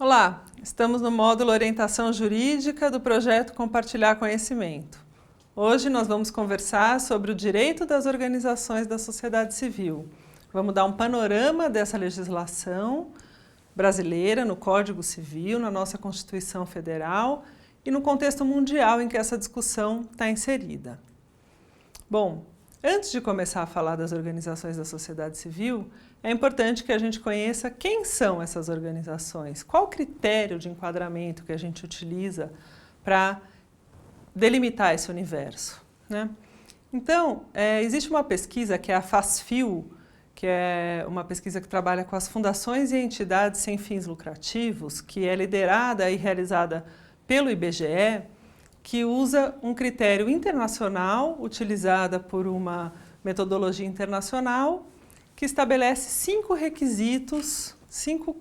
Olá, estamos no módulo Orientação Jurídica do projeto Compartilhar Conhecimento. Hoje nós vamos conversar sobre o direito das organizações da sociedade civil. Vamos dar um panorama dessa legislação brasileira, no Código Civil, na nossa Constituição Federal e no contexto mundial em que essa discussão está inserida. Bom, antes de começar a falar das organizações da sociedade civil, é importante que a gente conheça quem são essas organizações, qual o critério de enquadramento que a gente utiliza para delimitar esse universo, né? Então, existe uma pesquisa que é a FASFIL, que é uma pesquisa que trabalha com as fundações e entidades sem fins lucrativos, que é liderada e realizada pelo IBGE, que usa um critério internacional, utilizada por uma metodologia internacional, que estabelece 5 requisitos, 5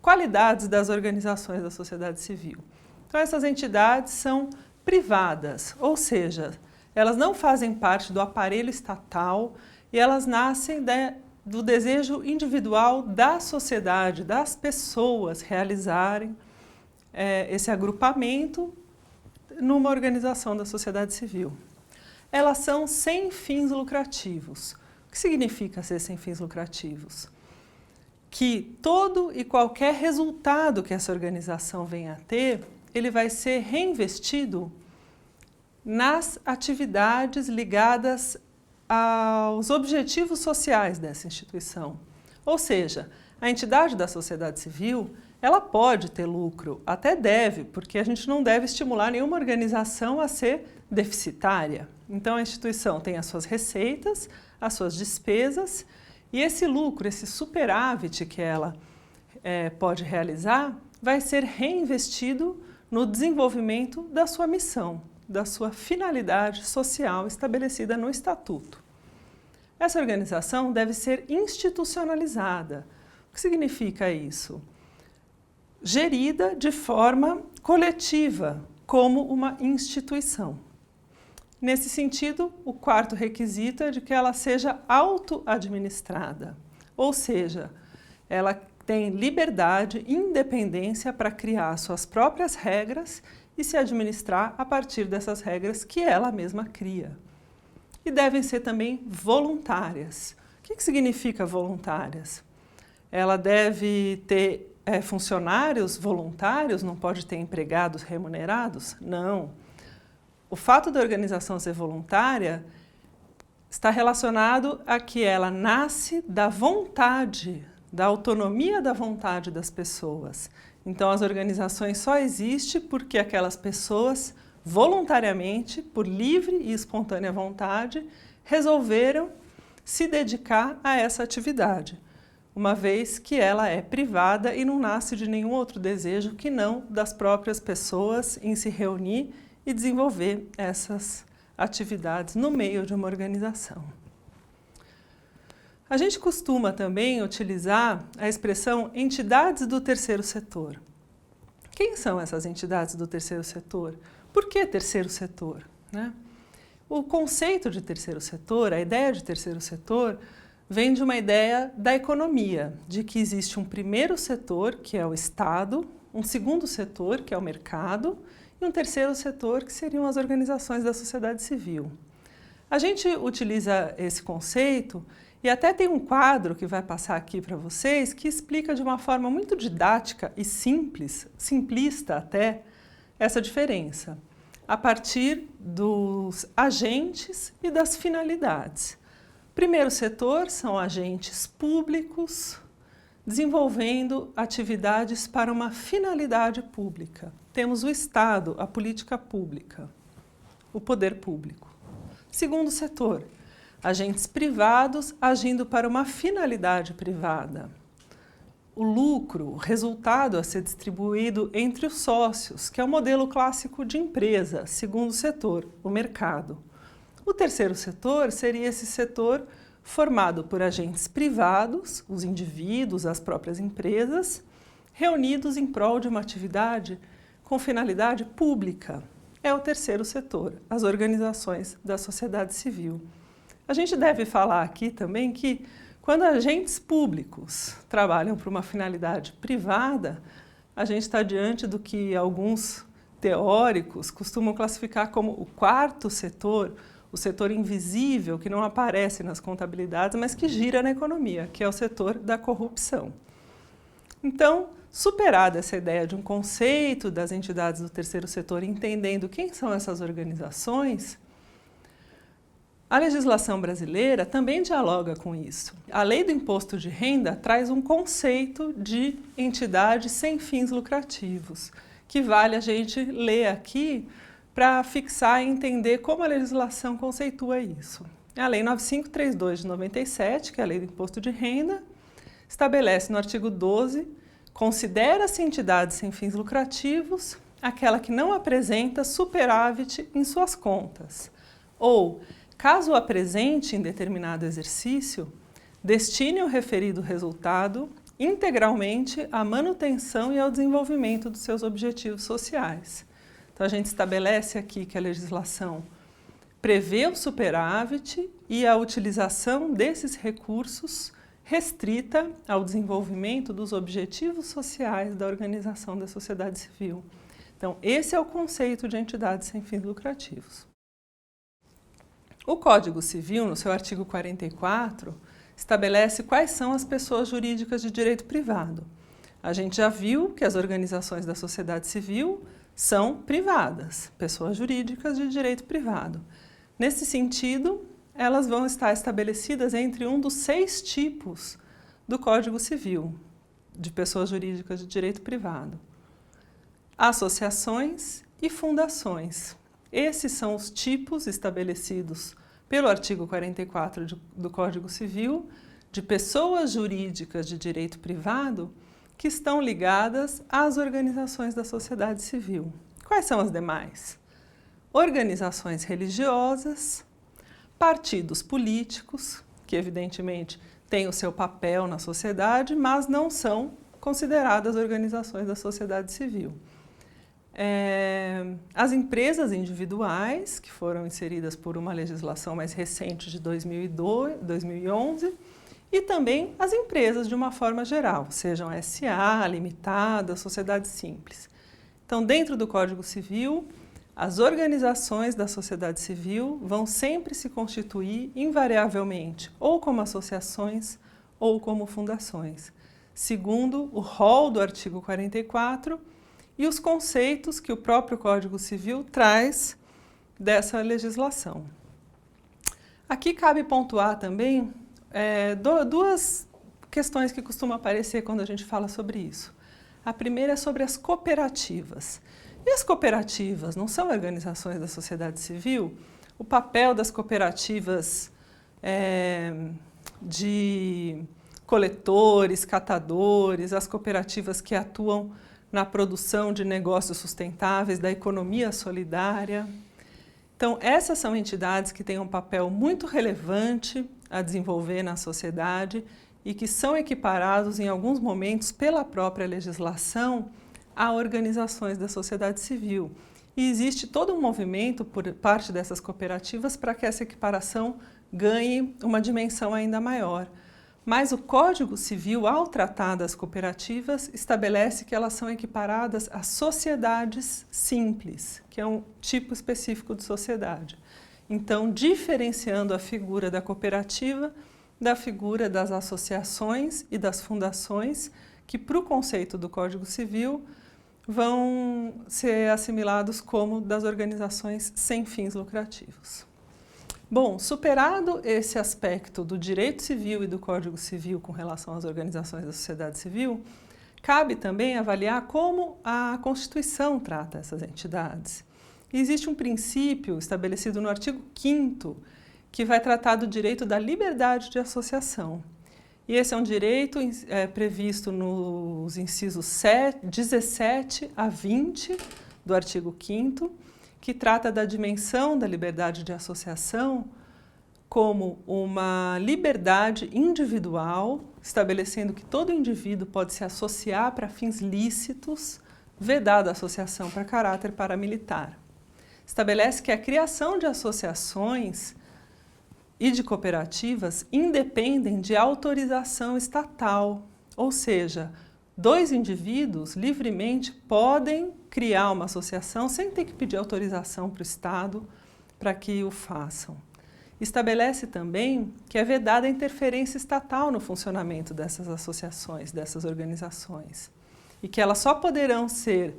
qualidades das organizações da sociedade civil. Então, essas entidades são privadas, ou seja, elas não fazem parte do aparelho estatal e elas nascem do desejo individual da sociedade, das pessoas realizarem esse agrupamento numa organização da sociedade civil. Elas são sem fins lucrativos. O que significa ser sem fins lucrativos? Que todo e qualquer resultado que essa organização venha a ter, ele vai ser reinvestido nas atividades ligadas aos objetivos sociais dessa instituição. Ou seja, a entidade da sociedade civil, ela pode ter lucro, até deve, porque a gente não deve estimular nenhuma organização a ser deficitária. Então, a instituição tem as suas receitas, as suas despesas, e esse lucro, esse superávit que ela pode realizar, vai ser reinvestido no desenvolvimento da sua missão, da sua finalidade social estabelecida no Estatuto. Essa organização deve ser institucionalizada. O que significa isso? Gerida de forma coletiva, como uma instituição. Nesse sentido, o 4º requisito é de que ela seja auto-administrada, ou seja, ela tem liberdade e independência para criar suas próprias regras e se administrar a partir dessas regras que ela mesma cria. E devem ser também voluntárias. O que significa voluntárias? Ela deve ter funcionários voluntários, não pode ter empregados remunerados? Não. O fato da organização ser voluntária está relacionado a que ela nasce da vontade, da autonomia da vontade das pessoas. Então, as organizações só existem porque aquelas pessoas, voluntariamente, por livre e espontânea vontade, resolveram se dedicar a essa atividade, uma vez que ela é privada e não nasce de nenhum outro desejo que não das próprias pessoas em se reunir e desenvolver essas atividades no meio de uma organização. A gente costuma também utilizar a expressão entidades do terceiro setor. Quem são essas entidades do terceiro setor? Por que terceiro setor, né? O conceito de terceiro setor, a ideia de terceiro setor, vem de uma ideia da economia, de que existe um primeiro setor, que é o Estado, um segundo setor, que é o mercado, e um terceiro setor, que seriam as organizações da sociedade civil. A gente utiliza esse conceito e até tem um quadro que vai passar aqui para vocês que explica de uma forma muito didática e simples, simplista até, essa diferença, a partir dos agentes e das finalidades. Primeiro setor são agentes públicos desenvolvendo atividades para uma finalidade pública. Temos o Estado, a política pública, o poder público. Segundo setor, agentes privados agindo para uma finalidade privada. O lucro, o resultado a ser distribuído entre os sócios, que é o modelo clássico de empresa. Segundo setor, o mercado. O terceiro setor seria esse setor formado por agentes privados, os indivíduos, as próprias empresas, reunidos em prol de uma atividade com finalidade pública. É o terceiro setor, as organizações da sociedade civil. A gente deve falar aqui também que quando agentes públicos trabalham para uma finalidade privada, a gente está diante do que alguns teóricos costumam classificar como o quarto setor, o setor invisível, que não aparece nas contabilidades, mas que gira na economia, que é o setor da corrupção. Então, superada essa ideia de um conceito das entidades do terceiro setor, entendendo quem são essas organizações, a legislação brasileira também dialoga com isso. A Lei do Imposto de Renda traz um conceito de entidade sem fins lucrativos, que vale a gente ler aqui para fixar e entender como a legislação conceitua isso. A Lei 9532 de 97, que é a Lei do Imposto de Renda, estabelece no artigo 12, considera-se entidade sem fins lucrativos aquela que não apresenta superávit em suas contas, ou, caso apresente em determinado exercício, destine o referido resultado integralmente à manutenção e ao desenvolvimento dos seus objetivos sociais. Então, a gente estabelece aqui que a legislação prevê o superávit e a utilização desses recursos restrita ao desenvolvimento dos objetivos sociais da organização da sociedade civil. Então, esse é o conceito de entidade sem fins lucrativos. O Código Civil, no seu artigo 44, estabelece quais são as pessoas jurídicas de direito privado. A gente já viu que as organizações da sociedade civil são privadas, pessoas jurídicas de direito privado. Nesse sentido, elas vão estar estabelecidas entre um dos 6 tipos do Código Civil, de pessoas jurídicas de direito privado: associações e fundações. Esses são os tipos estabelecidos pelo artigo 44 do Código Civil de pessoas jurídicas de direito privado que estão ligadas às organizações da sociedade civil. Quais são as demais? Organizações religiosas, partidos políticos, que evidentemente têm o seu papel na sociedade, mas não são consideradas organizações da sociedade civil. As empresas individuais, que foram inseridas por uma legislação mais recente de 2011, e também as empresas de uma forma geral, sejam SA, limitada, sociedade simples. Então, dentro do Código Civil, as organizações da sociedade civil vão sempre se constituir invariavelmente ou como associações ou como fundações, segundo o rol do artigo 44, e os conceitos que o próprio Código Civil traz dessa legislação. Aqui cabe pontuar também duas questões que costumam aparecer quando a gente fala sobre isso. A primeira é sobre as cooperativas. E as cooperativas não são organizações da sociedade civil? O papel das cooperativas de coletores, catadores, as cooperativas que atuam na produção de negócios sustentáveis, da economia solidária. Então, essas são entidades que têm um papel muito relevante a desenvolver na sociedade e que são equiparados em alguns momentos pela própria legislação a organizações da sociedade civil. E existe todo um movimento por parte dessas cooperativas para que essa equiparação ganhe uma dimensão ainda maior. Mas o Código Civil, ao tratar das cooperativas, estabelece que elas são equiparadas a sociedades simples, que é um tipo específico de sociedade. Então, diferenciando a figura da cooperativa da figura das associações e das fundações, que, para o conceito do Código Civil, vão ser assimilados como das organizações sem fins lucrativos. Bom, superado esse aspecto do direito civil e do Código Civil com relação às organizações da sociedade civil, cabe também avaliar como a Constituição trata essas entidades. E existe um princípio estabelecido no artigo 5º que vai tratar do direito da liberdade de associação. E esse é um direito previsto nos incisos 17 a 20 do artigo 5º, que trata da dimensão da liberdade de associação como uma liberdade individual, estabelecendo que todo indivíduo pode se associar para fins lícitos, vedada a associação para caráter paramilitar. Estabelece que a criação de associações e de cooperativas independem de autorização estatal, ou seja, dois indivíduos livremente podem criar uma associação sem ter que pedir autorização para o Estado para que o façam. Estabelece também que é vedada a interferência estatal no funcionamento dessas associações, dessas organizações, e que elas só poderão ser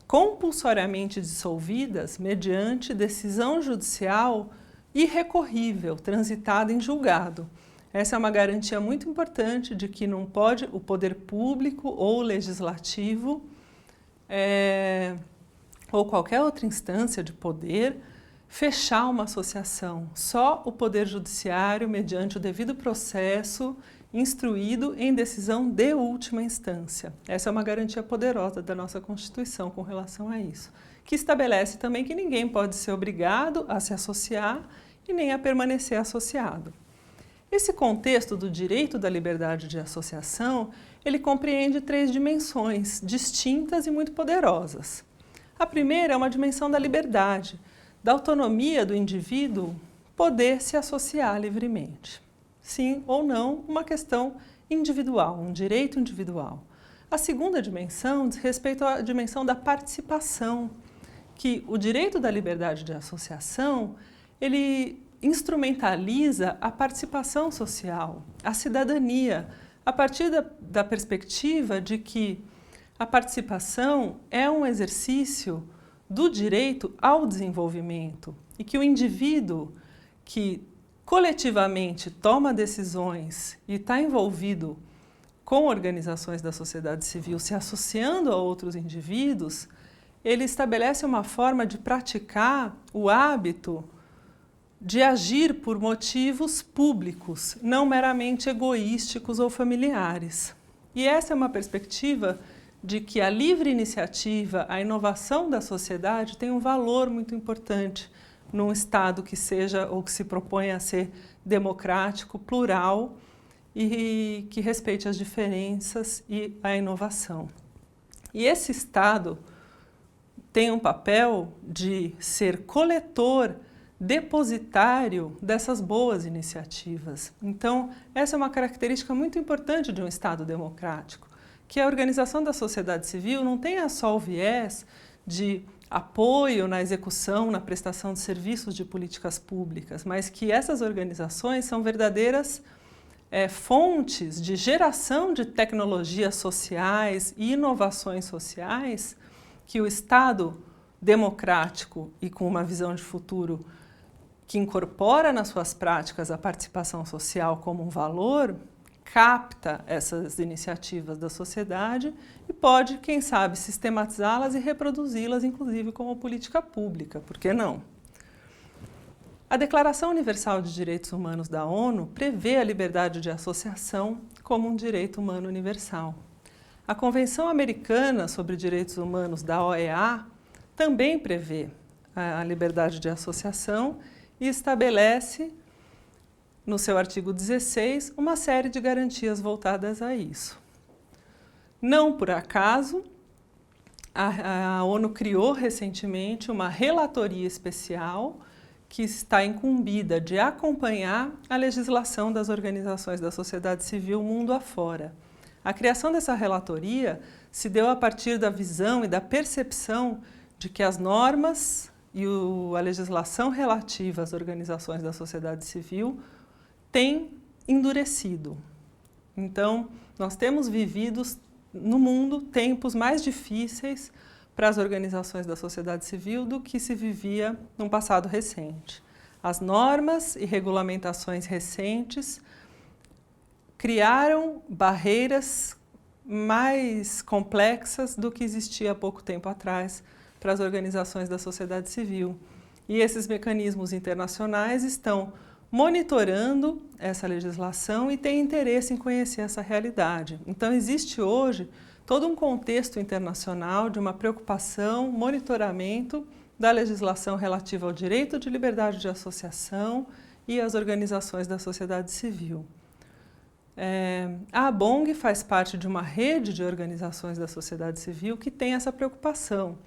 compulsoriamente dissolvidas mediante decisão judicial irrecorrível, transitada em julgado. Essa é uma garantia muito importante de que não pode o poder público ou o legislativo ou qualquer outra instância de poder fechar uma associação. Só o Poder Judiciário, mediante o devido processo, instruído em decisão de última instância. Essa é uma garantia poderosa da nossa Constituição com relação a isso, que estabelece também que ninguém pode ser obrigado a se associar e nem a permanecer associado. Esse contexto do direito da liberdade de associação, ele compreende três dimensões distintas e muito poderosas. A primeira é uma dimensão da liberdade, da autonomia do indivíduo poder se associar livremente. Sim ou não, uma questão individual, um direito individual. A segunda dimensão diz respeito à dimensão da participação, que o direito da liberdade de associação, ele instrumentaliza a participação social, a cidadania, a partir da perspectiva de que a participação é um exercício do direito ao desenvolvimento e que o indivíduo que coletivamente toma decisões e está envolvido com organizações da sociedade civil, se associando a outros indivíduos, ele estabelece uma forma de praticar o hábito de agir por motivos públicos, não meramente egoísticos ou familiares. E essa é uma perspectiva de que a livre iniciativa, a inovação da sociedade tem um valor muito importante num Estado que seja ou que se propõe a ser democrático, plural e que respeite as diferenças e a inovação. E esse Estado tem um papel de ser coletor, depositário dessas boas iniciativas. Então, essa é uma característica muito importante de um Estado democrático, que a organização da sociedade civil não tenha só o viés de apoio na execução, na prestação de serviços de políticas públicas, mas que essas organizações são verdadeiras fontes de geração de tecnologias sociais e inovações sociais que o Estado democrático e com uma visão de futuro que incorpora nas suas práticas a participação social como um valor, capta essas iniciativas da sociedade e pode, quem sabe, sistematizá-las e reproduzi-las, inclusive como política pública, por que não? A Declaração Universal de Direitos Humanos da ONU prevê a liberdade de associação como um direito humano universal. A Convenção Americana sobre Direitos Humanos da OEA também prevê a liberdade de associação e estabelece, no seu artigo 16, uma série de garantias voltadas a isso. Não por acaso, a ONU criou recentemente uma relatoria especial que está incumbida de acompanhar a legislação das organizações da sociedade civil mundo afora. A criação dessa relatoria se deu a partir da visão e da percepção de que as normas e a legislação relativa às organizações da sociedade civil têm endurecido. Então, nós temos vivido no mundo tempos mais difíceis para as organizações da sociedade civil do que se vivia num passado recente. As normas e regulamentações recentes criaram barreiras mais complexas do que existia há pouco tempo atrás para as organizações da sociedade civil. E esses mecanismos internacionais estão monitorando essa legislação e têm interesse em conhecer essa realidade. Então, existe hoje todo um contexto internacional de uma preocupação, monitoramento da legislação relativa ao direito de liberdade de associação e às organizações da sociedade civil. A ABONG faz parte de uma rede de organizações da sociedade civil que tem essa preocupação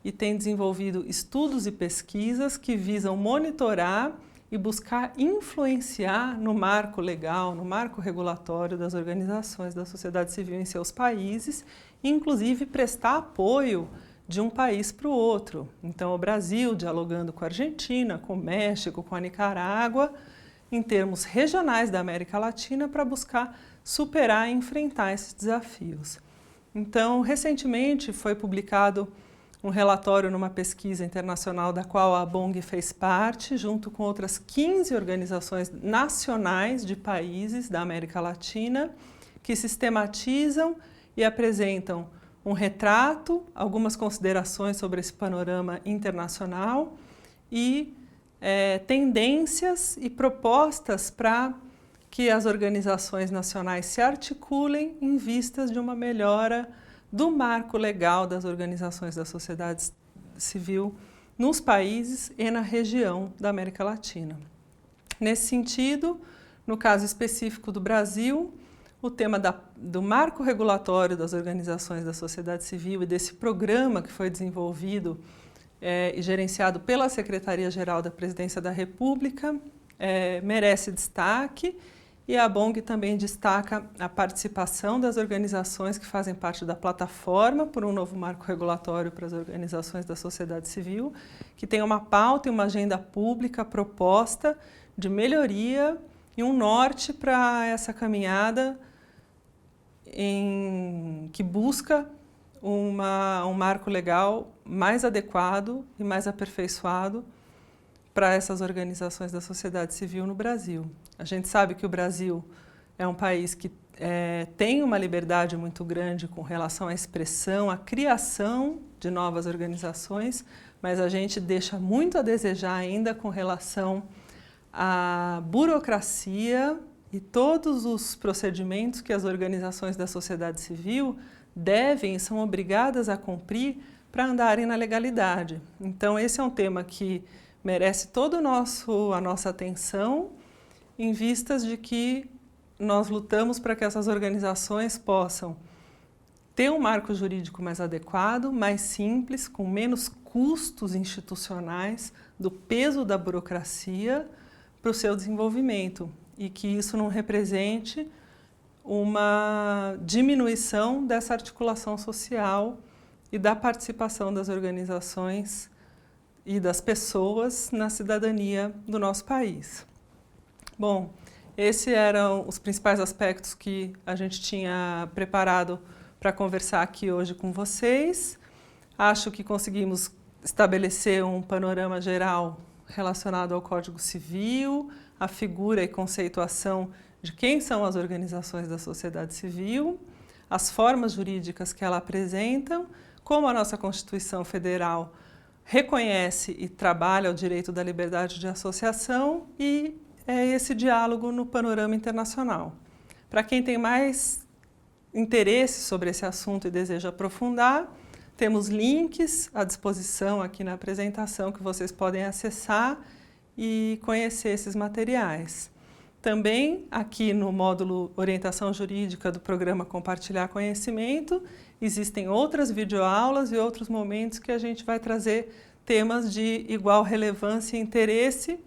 e tem desenvolvido estudos e pesquisas que visam monitorar e buscar influenciar no marco legal, no marco regulatório das organizações da sociedade civil em seus países, e inclusive prestar apoio de um país para o outro. Então, o Brasil dialogando com a Argentina, com o México, com a Nicarágua, em termos regionais da América Latina, para buscar superar e enfrentar esses desafios. Então, recentemente foi publicado um relatório numa pesquisa internacional da qual a BONG fez parte, junto com outras 15 organizações nacionais de países da América Latina, que sistematizam e apresentam um retrato, algumas considerações sobre esse panorama internacional e tendências e propostas para que as organizações nacionais se articulem em vistas de uma melhora do marco legal das organizações da sociedade civil nos países e na região da América Latina. Nesse sentido, no caso específico do Brasil, o tema do marco regulatório das organizações da sociedade civil e desse programa que foi desenvolvido e gerenciado pela Secretaria-Geral da Presidência da República merece destaque. E a BONG também destaca a participação das organizações que fazem parte da plataforma por um novo marco regulatório para as organizações da sociedade civil, que tem uma pauta e uma agenda pública proposta de melhoria e um norte para essa caminhada que busca um marco legal mais adequado e mais aperfeiçoado para essas organizações da sociedade civil no Brasil. A gente sabe que o Brasil é um país que tem uma liberdade muito grande com relação à expressão, à criação de novas organizações, mas a gente deixa muito a desejar ainda com relação à burocracia e todos os procedimentos que as organizações da sociedade civil devem e são obrigadas a cumprir para andarem na legalidade. Então, esse é um tema que merece toda a nossa atenção, em vistas de que nós lutamos para que essas organizações possam ter um marco jurídico mais adequado, mais simples, com menos custos institucionais, do peso da burocracia para o seu desenvolvimento, e que isso não represente uma diminuição dessa articulação social e da participação das organizações e das pessoas na cidadania do nosso país. Bom, esses eram os principais aspectos que a gente tinha preparado para conversar aqui hoje com vocês. Acho que conseguimos estabelecer um panorama geral relacionado ao Código Civil, a figura e conceituação de quem são as organizações da sociedade civil, as formas jurídicas que ela apresentam, como a nossa Constituição Federal reconhece e trabalha o direito da liberdade de associação e esse diálogo no panorama internacional. Para quem tem mais interesse sobre esse assunto e deseja aprofundar, temos links à disposição aqui na apresentação que vocês podem acessar e conhecer esses materiais. Também aqui no módulo Orientação Jurídica do programa Compartilhar Conhecimento, existem outras videoaulas e outros momentos que a gente vai trazer temas de igual relevância e interesse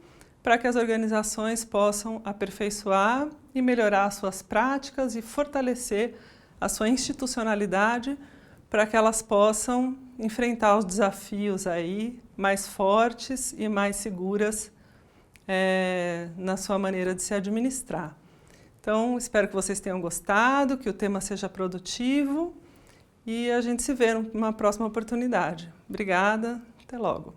para que as organizações possam aperfeiçoar e melhorar suas práticas e fortalecer a sua institucionalidade para que elas possam enfrentar os desafios aí mais fortes e mais seguras na sua maneira de se administrar. Então, espero que vocês tenham gostado, que o tema seja produtivo e a gente se vê numa próxima oportunidade. Obrigada, até logo.